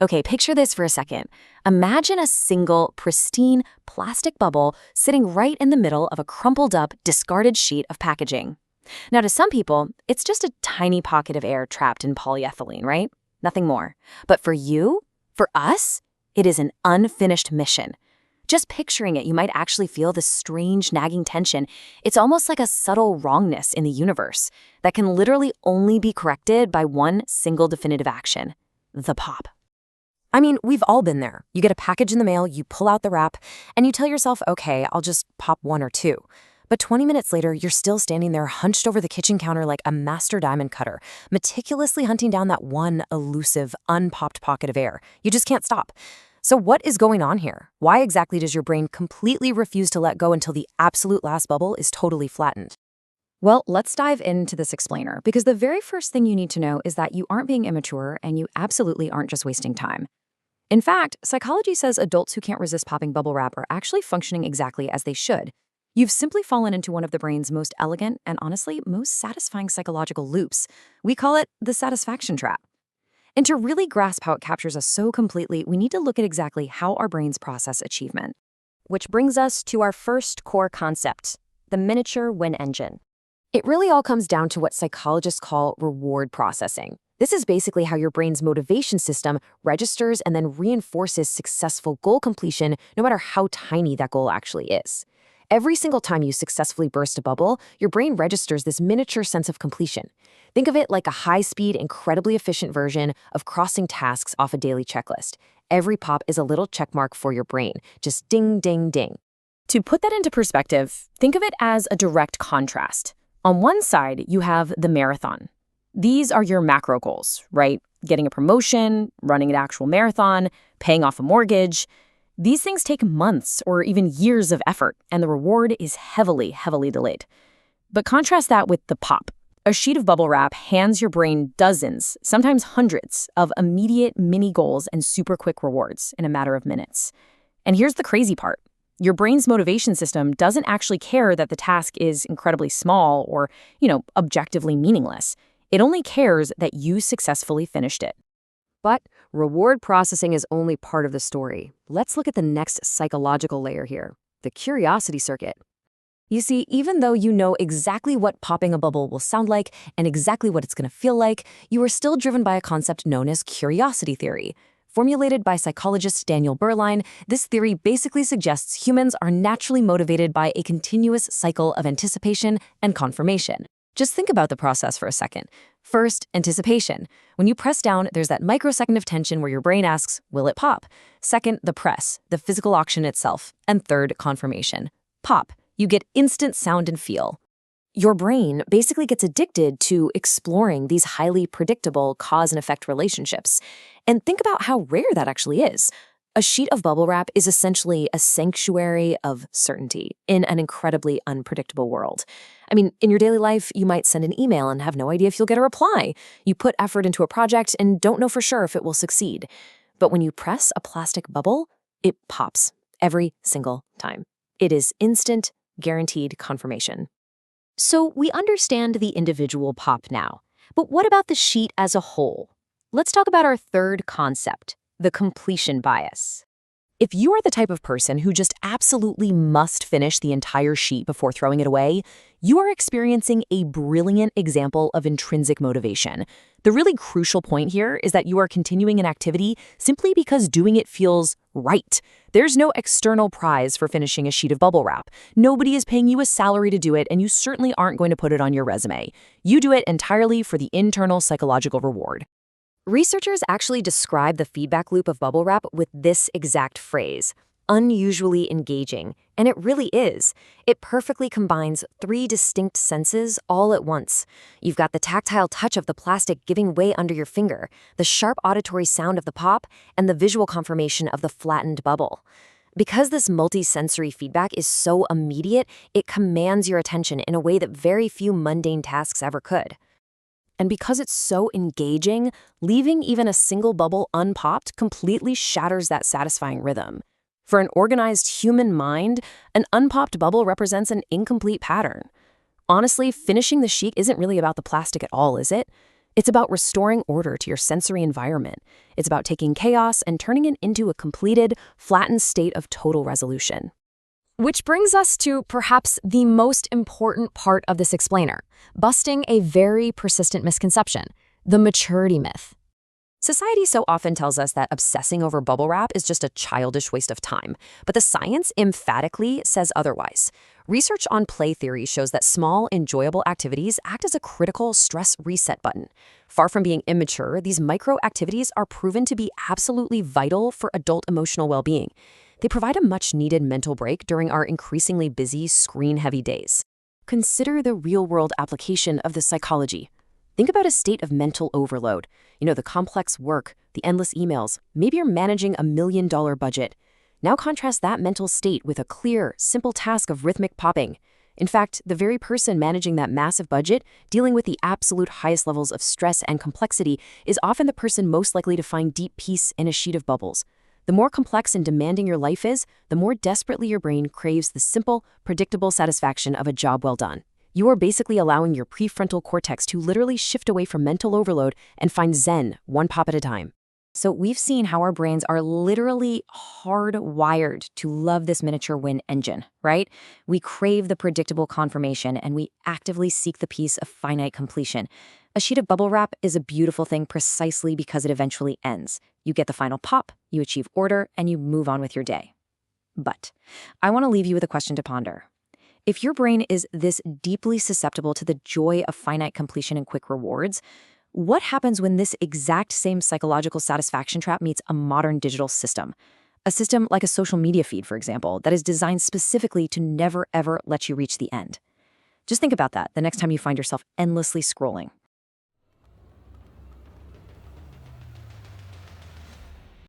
Okay, picture this for a second. Imagine a single, pristine plastic bubble sitting right in the middle of a crumpled up, discarded sheet of packaging. Now, to some people, it's just a tiny pocket of air trapped in polyethylene, right? Nothing more. But for you, for us, it is an unfinished mission. Just picturing it, you might actually feel this strange, nagging tension. It's almost like a subtle wrongness in the universe that can literally only be corrected by one single definitive action: the pop. I mean, we've all been there. You get a package in the mail, you pull out the wrap, and you tell yourself, okay, I'll just pop one or two. But 20 minutes later, you're still standing there hunched over the kitchen counter like a master diamond cutter, meticulously hunting down that one elusive, unpopped pocket of air. You just can't stop. So what is going on here? Why exactly does your brain completely refuse to let go until the absolute last bubble is totally flattened? Well, let's dive into this explainer, because the very first thing you need to know is that you aren't being immature and you absolutely aren't just wasting time. In fact, psychology says adults who can't resist popping bubble wrap are actually functioning exactly as they should. You've simply fallen into one of the brain's most elegant and honestly most satisfying psychological loops. We call it the satisfaction trap. And to really grasp how it captures us so completely, we need to look at exactly how our brains process achievement. Which brings us to our first core concept, the miniature win engine. It really all comes down to what psychologists call reward processing. This is basically how your brain's motivation system registers and then reinforces successful goal completion, no matter how tiny that goal actually is. Every single time you successfully burst a bubble, your brain registers this miniature sense of completion. Think of it like a high-speed, incredibly efficient version of crossing tasks off a daily checklist. Every pop is a little checkmark for your brain, just ding, ding, ding. To put that into perspective, think of it as a direct contrast. On one side, you have the marathon. These are your macro goals, right? Getting a promotion, running an actual marathon, paying off a mortgage. These things take months or even years of effort, and the reward is heavily, heavily delayed. But contrast that with the pop. A sheet of bubble wrap hands your brain dozens, sometimes hundreds, of immediate mini goals and super quick rewards in a matter of minutes. And here's the crazy part. Your brain's motivation system doesn't actually care that the task is incredibly small or, objectively meaningless. It only cares that you successfully finished it. But reward processing is only part of the story. Let's look at the next psychological layer here, the curiosity circuit. You see, even though you know exactly what popping a bubble will sound like and exactly what it's going to feel like, you are still driven by a concept known as curiosity theory. Formulated by psychologist Daniel Berline, this theory basically suggests humans are naturally motivated by a continuous cycle of anticipation and confirmation. Just think about the process for a second. First, anticipation. When you press down, there's that microsecond of tension where your brain asks, will it pop? Second, the press, the physical action itself. And third, confirmation. Pop. You get instant sound and feel. Your brain basically gets addicted to exploring these highly predictable cause and effect relationships. And think about how rare that actually is. A sheet of bubble wrap is essentially a sanctuary of certainty in an incredibly unpredictable world. I mean, in your daily life, you might send an email and have no idea if you'll get a reply. You put effort into a project and don't know for sure if it will succeed. But when you press a plastic bubble, it pops every single time. It is instant, guaranteed confirmation. So we understand the individual pop now. But what about the sheet as a whole? Let's talk about our third concept, the completion bias. If you are the type of person who just absolutely must finish the entire sheet before throwing it away, you are experiencing a brilliant example of intrinsic motivation. The really crucial point here is that you are continuing an activity simply because doing it feels right. There's no external prize for finishing a sheet of bubble wrap. Nobody is paying you a salary to do it, and you certainly aren't going to put it on your resume. You do it entirely for the internal psychological reward. Researchers actually describe the feedback loop of bubble wrap with this exact phrase, unusually engaging, and it really is. It perfectly combines three distinct senses all at once. You've got the tactile touch of the plastic giving way under your finger, the sharp auditory sound of the pop, and the visual confirmation of the flattened bubble. Because this multi-sensory feedback is so immediate, it commands your attention in a way that very few mundane tasks ever could. And because it's so engaging, leaving even a single bubble unpopped completely shatters that satisfying rhythm. For an organized human mind, an unpopped bubble represents an incomplete pattern. Honestly, finishing the sheet isn't really about the plastic at all, is it? It's about restoring order to your sensory environment. It's about taking chaos and turning it into a completed, flattened state of total resolution. Which brings us to perhaps the most important part of this explainer, busting a very persistent misconception, the maturity myth. Society so often tells us that obsessing over bubble wrap is just a childish waste of time, but the science emphatically says otherwise. Research on play theory shows that small, enjoyable activities act as a critical stress reset button. Far from being immature, these micro activities are proven to be absolutely vital for adult emotional well-being. They provide a much-needed mental break during our increasingly busy, screen-heavy days. Consider the real-world application of this psychology. Think about a state of mental overload. The complex work, the endless emails. Maybe you're managing $1 million budget. Now contrast that mental state with a clear, simple task of rhythmic popping. In fact, the very person managing that massive budget, dealing with the absolute highest levels of stress and complexity, is often the person most likely to find deep peace in a sheet of bubbles. The more complex and demanding your life is, the more desperately your brain craves the simple, predictable satisfaction of a job well done. You are basically allowing your prefrontal cortex to literally shift away from mental overload and find zen, one pop at a time. So we've seen how our brains are literally hardwired to love this miniature win engine, right? We crave the predictable confirmation and we actively seek the peace of finite completion. A sheet of bubble wrap is a beautiful thing precisely because it eventually ends. You get the final pop, you achieve order, and you move on with your day. But I want to leave you with a question to ponder. If your brain is this deeply susceptible to the joy of finite completion and quick rewards, what happens when this exact same psychological satisfaction trap meets a modern digital system? A system like a social media feed, for example, that is designed specifically to never, ever let you reach the end. Just think about that the next time you find yourself endlessly scrolling.